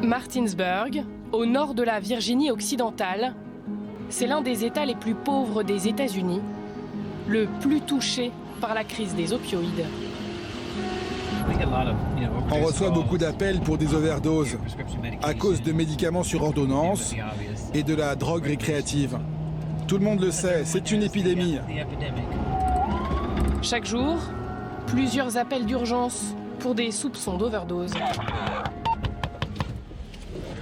Martinsburg, au nord de la Virginie occidentale, c'est l'un des États les plus pauvres des États-Unis, le plus touché par la crise des opioïdes. On reçoit beaucoup d'appels pour des overdoses à cause de médicaments sur ordonnance et de la drogue récréative. Tout le monde le sait, c'est une épidémie. Chaque jour, plusieurs appels d'urgence pour des soupçons d'overdose.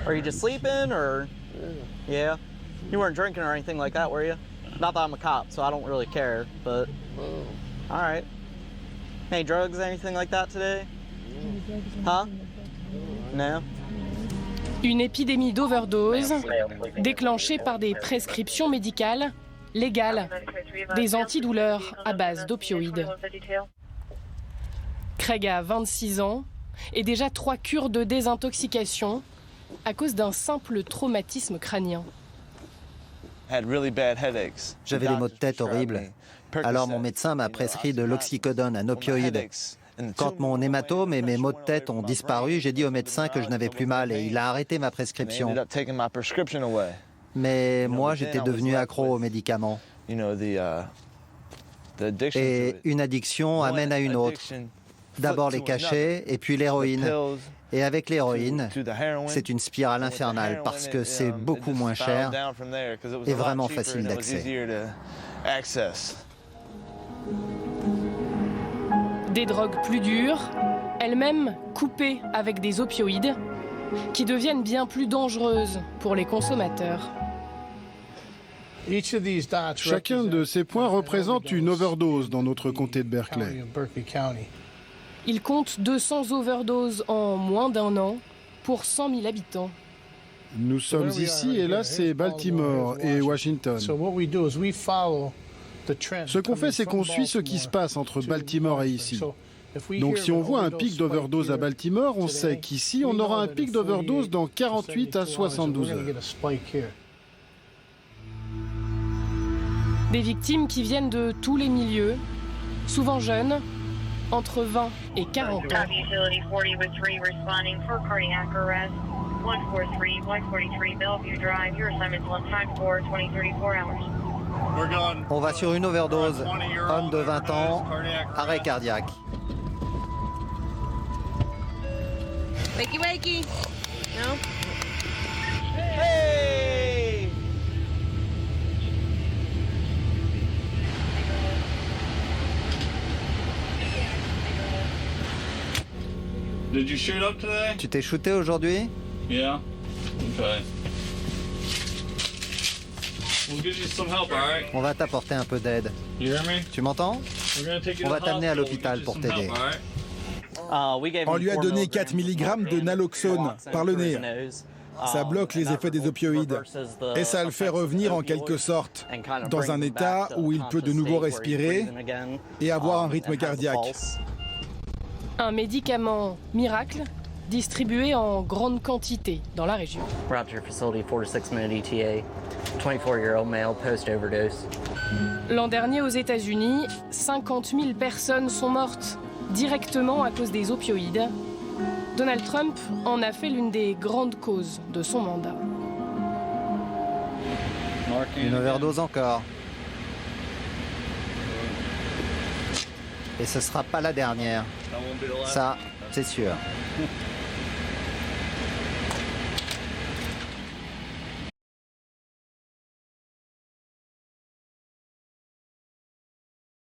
Are you just sleeping or? Yeah. You weren't drinking or anything like that, were you? Not that I'm a cop, so I don't really care, but. All right. Any drugs, anything like that today? Huh? No? Une épidémie d'overdose déclenchée par des prescriptions médicales légales, des antidouleurs à base d'opioïdes. Craig a 26 ans et déjà 3 cures de désintoxication à cause d'un simple traumatisme crânien. J'avais des maux de tête horribles. Alors mon médecin m'a prescrit de l'oxycodone, un opioïde. Quand mon hématome et mes maux de tête ont disparu, j'ai dit au médecin que je n'avais plus mal et il a arrêté ma prescription. Mais moi, j'étais devenu accro aux médicaments. Et une addiction amène à une autre. D'abord les cachets et puis l'héroïne. Et avec l'héroïne, c'est une spirale infernale parce que c'est beaucoup moins cher et vraiment facile d'accès. Des drogues plus dures, elles-mêmes coupées avec des opioïdes, qui deviennent bien plus dangereuses pour les consommateurs. Chacun de ces points représente une overdose dans notre comté de Berkeley. Il compte 200 overdoses en moins d'1 an pour 100 000 habitants. Nous sommes ici et là, c'est Baltimore et Washington. Ce qu'on fait, c'est qu'on suit ce qui se passe entre Baltimore et ici. Donc si on voit un pic d'overdose à Baltimore, on sait qu'ici, on aura un pic d'overdose dans 48 à 72 heures. Des victimes qui viennent de tous les milieux, souvent jeunes, entre 20 et 40 ans. On va sur une overdose. Homme de 20 ans, arrêt cardiaque. Wakey, wakey. No? Hey! Did you shoot up today? Tu t'es shooté aujourd'hui? Yeah. Okay. We'll give you some help, all right? On va t'apporter un peu d'aide. You hear me? Tu m'entends? We're gonna take you On to va the t'amener à hospital. l'hôpital We'll pour get you some t'aider. help, all right? On lui a donné 4 mg de naloxone par le nez. Ça bloque les effets des opioïdes et ça le fait revenir en quelque sorte dans un état où il peut de nouveau respirer et avoir un rythme cardiaque. Un médicament miracle distribué en grande quantité dans la région. We're out to your facility, 4 to 6 minute ETA. 24-year-old male post-overdose. L'an dernier aux États-Unis, 50 000 personnes sont mortes directement à cause des opioïdes. Donald Trump en a fait l'une des grandes causes de son mandat. Une overdose encore. Et ce sera pas la dernière. Ça, c'est sûr.